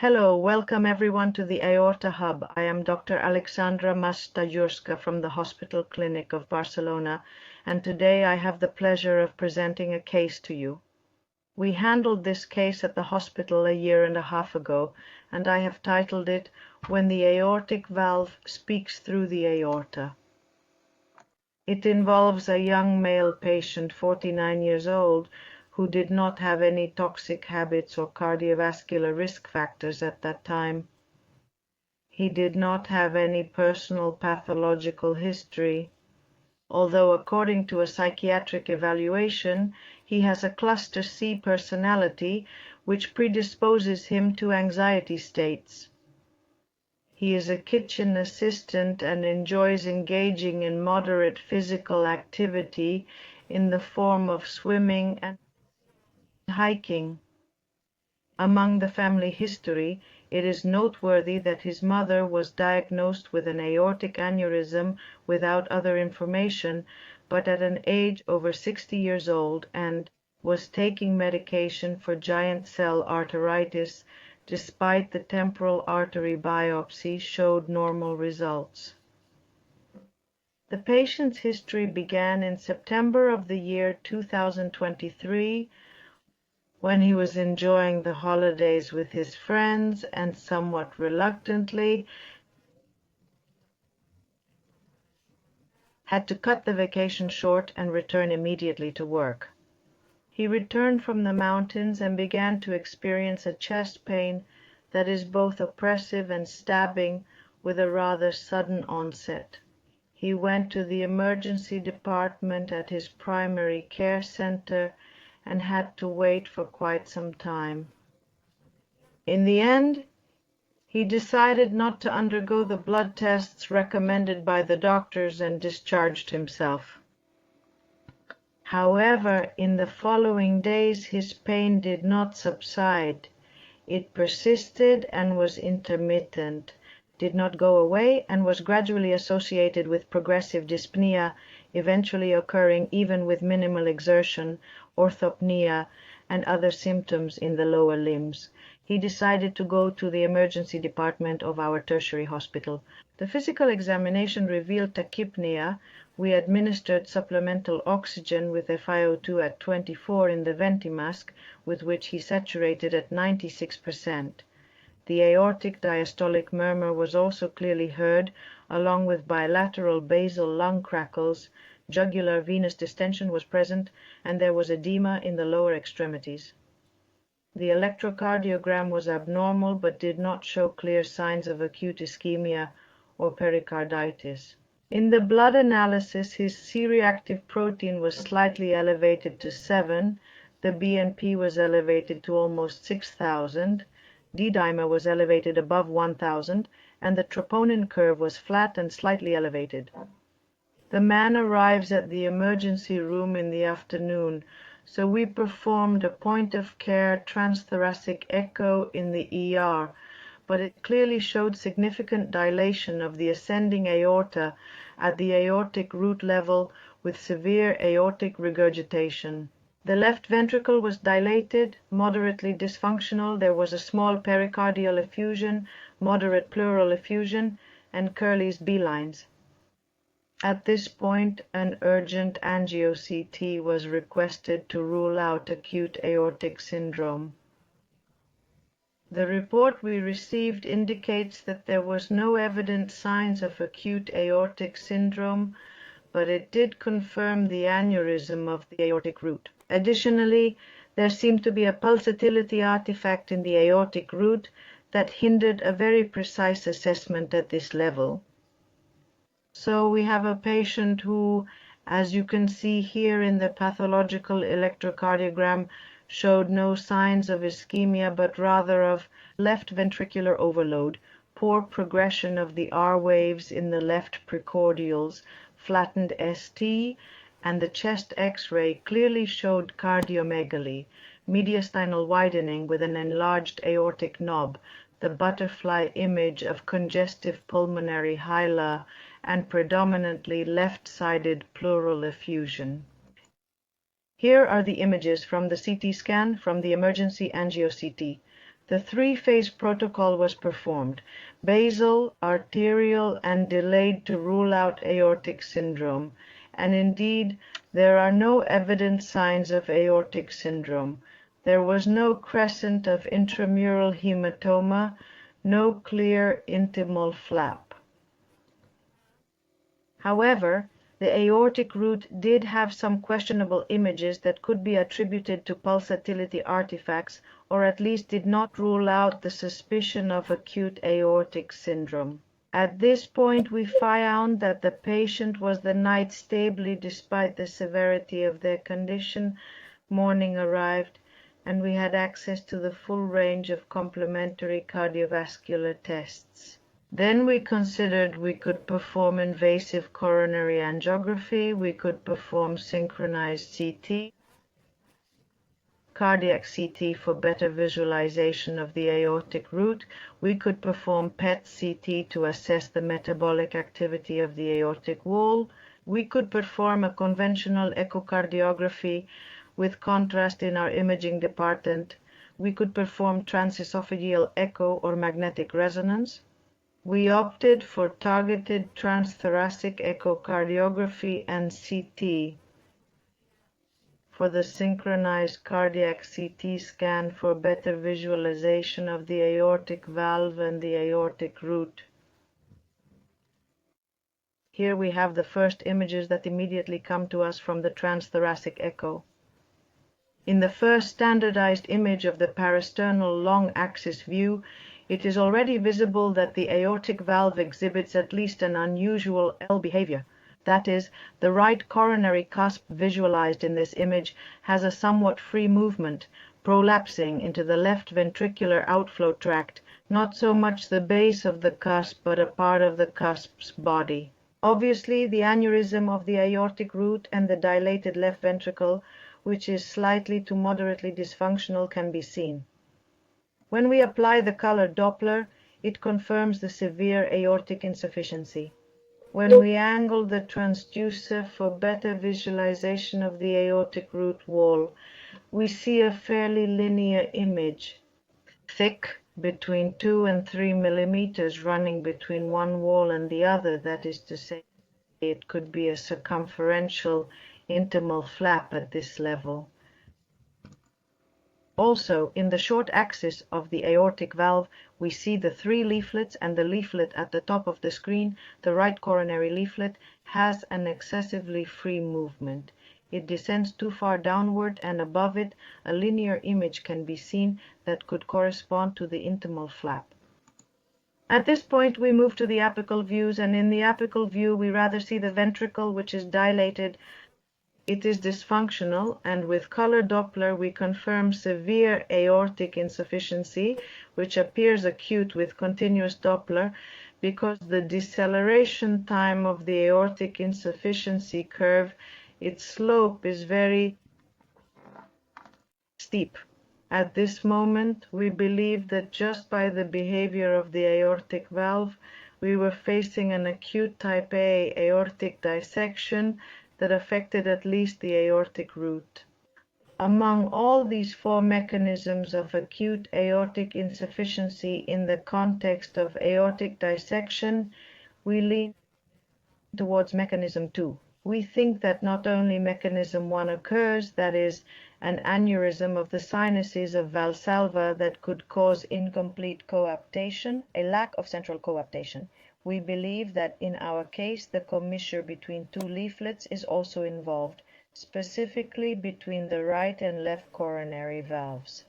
Hello, welcome everyone to the Aorta Hub. I am Dr. Aleksandra Mas-stachurska from the Hospital Clinic of Barcelona, and today I have the pleasure of presenting a case to you. We handled this case at the hospital a year and a half ago, and I have titled it, When the Aortic Valve Speaks Through the Aorta. It involves a young male patient, 49 years old, who did not have any toxic habits or cardiovascular risk factors at that time. He did not have any personal pathological history, although according to a psychiatric evaluation, he has a cluster C personality which predisposes him to anxiety states. He is a kitchen assistant and enjoys engaging in moderate physical activity in the form of swimming and hiking. Among the family history, it is noteworthy that his mother was diagnosed with an aortic aneurysm without other information, but at an age over 60 years old, and was taking medication for giant cell arteritis, despite the temporal artery biopsy showed normal results. The patient's history began in September of the year 2023, when he was enjoying the holidays with his friends and somewhat reluctantly had to cut the vacation short and return immediately to work. He returned from the mountains and began to experience a chest pain that is both oppressive and stabbing, with a rather sudden onset. He went to the emergency department at his primary care center and had to wait for quite some time. In the end, he decided not to undergo the blood tests recommended by the doctors and discharged himself. However, in the following days, his pain did not subside. It persisted and was intermittent, did not go away, and was gradually associated with progressive dyspnea, eventually occurring even with minimal exertion, orthopnea, and other symptoms in the lower limbs. He decided to go to the emergency department of our tertiary hospital. The physical examination revealed tachypnea. We administered supplemental oxygen with FiO2 at 24 in the ventimask, with which he saturated at 96%. The aortic diastolic murmur was also clearly heard, along with bilateral basal lung crackles. Jugular venous distension was present, and there was edema in the lower extremities. The electrocardiogram was abnormal but did not show clear signs of acute ischemia or pericarditis. In the blood analysis, his C-reactive protein was slightly elevated to 7, the BNP was elevated to almost 6,000, D-dimer was elevated above 1,000, and the troponin curve was flat and slightly elevated. The man arrives at the emergency room in the afternoon, so we performed a point-of-care transthoracic echo in the ER, but it clearly showed significant dilation of the ascending aorta at the aortic root level with severe aortic regurgitation. The left ventricle was dilated, moderately dysfunctional. There was a small pericardial effusion, moderate pleural effusion, and Curley's B-lines. At this point, an urgent angio-CT was requested to rule out acute aortic syndrome. The report we received indicates that there was no evident signs of acute aortic syndrome, but it did confirm the aneurysm of the aortic root. Additionally, there seemed to be a pulsatility artifact in the aortic root that hindered a very precise assessment at this level. So we have a patient who, as you can see here in the pathological electrocardiogram, showed no signs of ischemia but rather of left ventricular overload, poor progression of the R waves in the left precordials, flattened ST, and the chest X-ray clearly showed cardiomegaly, mediastinal widening with an enlarged aortic knob, the butterfly image of congestive pulmonary hyla, and predominantly left-sided pleural effusion. Here are the images from the CT scan from the emergency angio-CT. The three-phase protocol was performed: basal, arterial, and delayed to rule out aortic syndrome. And indeed, there are no evident signs of aortic syndrome. There was no crescent of intramural hematoma, no clear intimal flap. However, the aortic root did have some questionable images that could be attributed to pulsatility artifacts, or at least did not rule out the suspicion of acute aortic syndrome. At this point we found that the patient was the night stably despite the severity of their condition. Morning arrived, and we had access to the full range of complementary cardiovascular tests. Then we considered we could perform invasive coronary angiography, we could perform synchronized CT, cardiac CT for better visualization of the aortic root, we could perform PET-CT to assess the metabolic activity of the aortic wall, we could perform a conventional echocardiography with contrast in our imaging department, we could perform transesophageal echo or magnetic resonance. We opted for targeted transthoracic echocardiography and CT for the synchronized cardiac CT scan for better visualization of the aortic valve and the aortic root. Here we have the first images that immediately come to us from the transthoracic echo. In the first standardized image of the parasternal long axis view, it is already visible that the aortic valve exhibits at least an unusual L behavior. That is, the right coronary cusp visualized in this image has a somewhat free movement, prolapsing into the left ventricular outflow tract, not so much the base of the cusp but a part of the cusp's body. Obviously, the aneurysm of the aortic root and the dilated left ventricle, which is slightly to moderately dysfunctional, can be seen. When we apply the color Doppler, it confirms the severe aortic insufficiency. When we angle the transducer for better visualization of the aortic root wall, we see a fairly linear image, thick, between 2 and 3 millimeters, running between one wall and the other, that is to say, it could be a circumferential intimal flap at this level. Also, in the short axis of the aortic valve, we see the three leaflets, and the leaflet at the top of the screen, the right coronary leaflet, has an excessively free movement. It descends too far downward, and above it, a linear image can be seen that could correspond to the intimal flap. At this point, we move to the apical views, and in the apical view, we rather see the ventricle, which is dilated. It is dysfunctional, and with color Doppler we confirm severe aortic insufficiency, which appears acute with continuous Doppler, because the deceleration time of the aortic insufficiency curve, its slope is very steep. At this moment, we believe that just by the behavior of the aortic valve, we were facing an acute type A aortic dissection that affected at least the aortic root. Among all these four mechanisms of acute aortic insufficiency in the context of aortic dissection, we lean towards mechanism 2. We think that not only mechanism 1 occurs, that is, an aneurysm of the sinuses of Valsalva that could cause incomplete coaptation, a lack of central coaptation. We believe that in our case the commissure between two leaflets is also involved, specifically between the right and left coronary valves.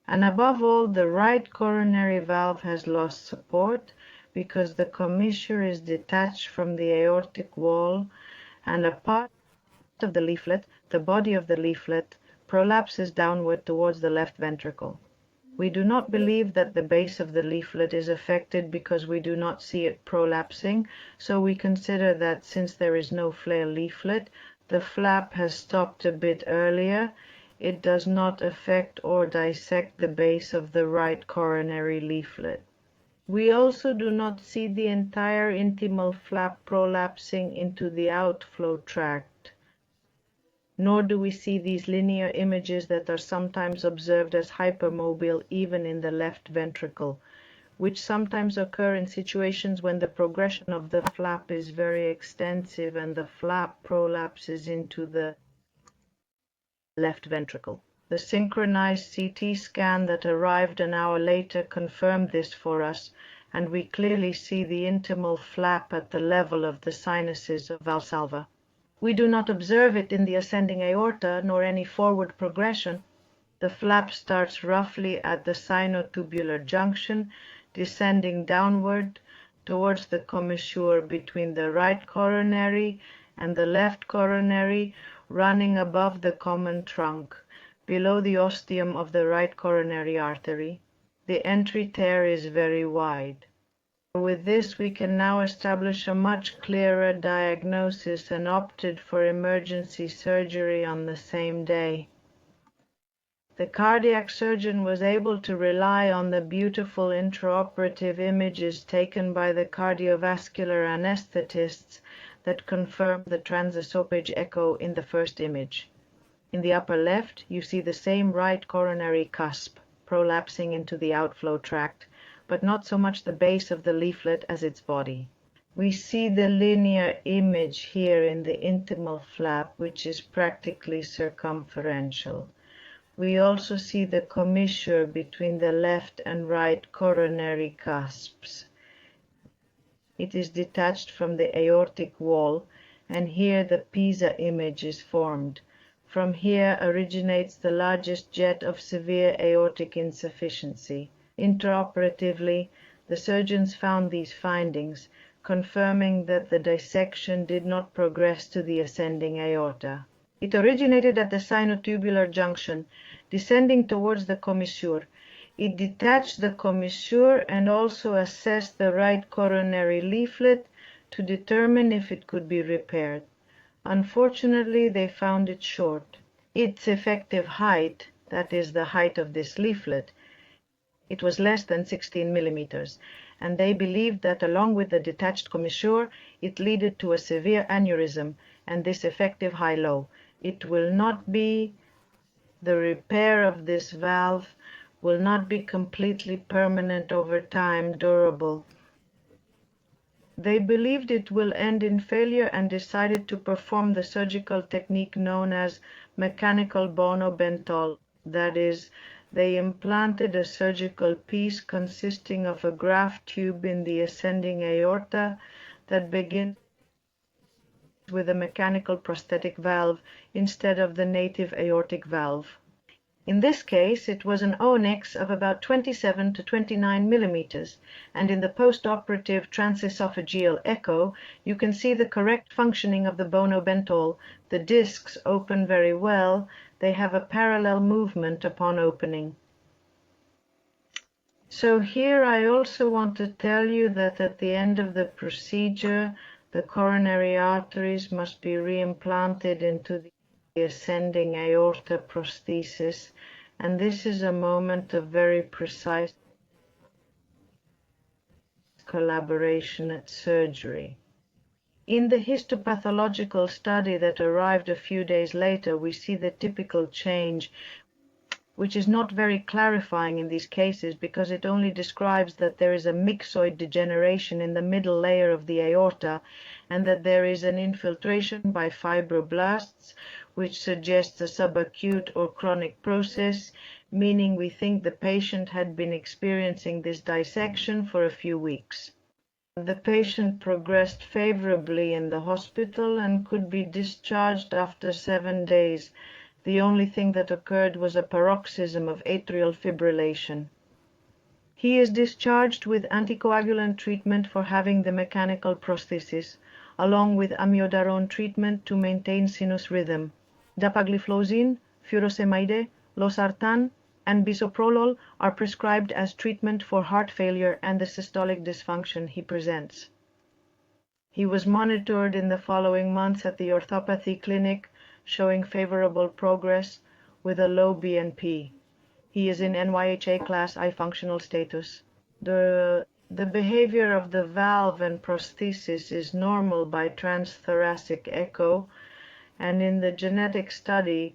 And above all, the right coronary valve has lost support because the commissure is detached from the aortic wall, and a part of the leaflet, the body of the leaflet, prolapses downward towards the left ventricle. We do not believe that the base of the leaflet is affected because we do not see it prolapsing, so we consider that since there is no flare leaflet, the flap has stopped a bit earlier. It does not affect or dissect the base of the right coronary leaflet. We also do not see the entire intimal flap prolapsing into the outflow tract. nor do we see these linear images that are sometimes observed as hypermobile even in the left ventricle, which sometimes occur in situations when the progression of the flap is very extensive and the flap prolapses into the left ventricle. The synchronized CT scan that arrived an hour later confirmed this for us, and we clearly see the intimal flap at the level of the sinuses of Valsalva. We do not observe it in the ascending aorta, nor any forward progression. The flap starts roughly at the sinotubular junction, descending downward towards the commissure between the right coronary and the left coronary, running above the common trunk, below the ostium of the right coronary artery. The entry tear is very wide. With this, we can now establish a much clearer diagnosis and opted for emergency surgery on the same day. The cardiac surgeon was able to rely on the beautiful intraoperative images taken by the cardiovascular anesthetists that confirmed the transesophageal echo in the first image. In the upper left, you see the same right coronary cusp prolapsing into the outflow tract, but not so much the base of the leaflet as its body. We see the linear image here in the intimal flap, which is practically circumferential. We also see the commissure between the left and right coronary cusps. It is detached from the aortic wall, and here the Pisa image is formed. From here originates the largest jet of severe aortic insufficiency. Intraoperatively, the surgeons found these findings, confirming that the dissection did not progress to the ascending aorta. It originated at the sinotubular junction, descending towards the commissure. It detached the commissure and also assessed the right coronary leaflet to determine if it could be repaired. Unfortunately, they found it short. Its effective height, that is the height of this leaflet, it was less than 16 millimeters, and they believed that along with the detached commissure, it led to a severe aneurysm, and this effective high-low. It will not be, the repair of this valve will not be completely permanent over time, durable. They believed it will end in failure and decided to perform the surgical technique known as mechanical bonobentol. That is, they implanted a surgical piece consisting of a graft tube in the ascending aorta that begins with a mechanical prosthetic valve instead of the native aortic valve. In this case, it was an onyx of about 27 to 29 millimeters, and in the post-operative transesophageal echo, you can see the correct functioning of the bonobentol. The discs open very well. They have a parallel movement upon opening. So here I also want to tell you that at the end of the procedure, the coronary arteries must be reimplanted into the ascending aorta prosthesis, and this is a moment of very precise collaboration at surgery. In the histopathological study that arrived a few days later, we see the typical change, which is not very clarifying in these cases because it only describes that there is a myxoid degeneration in the middle layer of the aorta and that there is an infiltration by fibroblasts, which suggests a subacute or chronic process, meaning we think the patient had been experiencing this dissection for a few weeks. The patient progressed favorably in the hospital and could be discharged after 7 days. The only thing that occurred was a paroxysm of atrial fibrillation. He is discharged with anticoagulant treatment for having the mechanical prosthesis, along with amiodarone treatment to maintain sinus rhythm. Dapagliflozin, furosemide, losartan, and bisoprolol are prescribed as treatment for heart failure and the systolic dysfunction he presents. He was monitored in the following months at the orthopathy clinic, showing favorable progress with a low BNP. He is in NYHA class I functional status. The behavior of the valve and prosthesis is normal by transthoracic echo, and in the genetic study,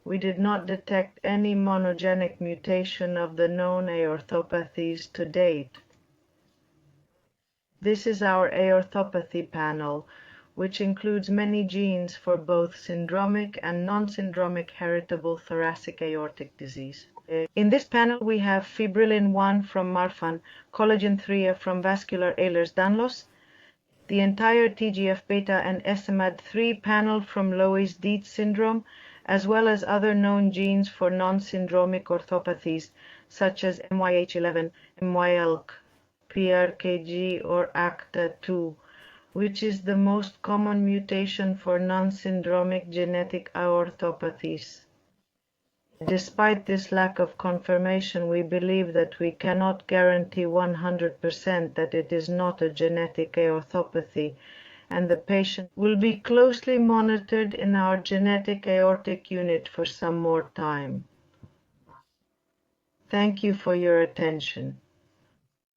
we did not detect any monogenic mutation of the known aortopathies to date. This is our aortopathy panel, which includes many genes for both syndromic and non-syndromic heritable thoracic aortic disease. In this panel, we have fibrillin 1 from Marfan, collagen 3 from vascular Ehlers-Danlos, the entire TGF-beta and SMAD3 panel from Loeys-Dietz syndrome, as well as other known genes for non-syndromic orthopathies, such as MYH11, MYELK, PRKG, or ACTA2, which is the most common mutation for non-syndromic genetic aortopathies. Despite this lack of confirmation, we believe that we cannot guarantee 100% that it is not a genetic aortopathy, and the patient will be closely monitored in our genetic aortic unit for some more time. Thank you for your attention.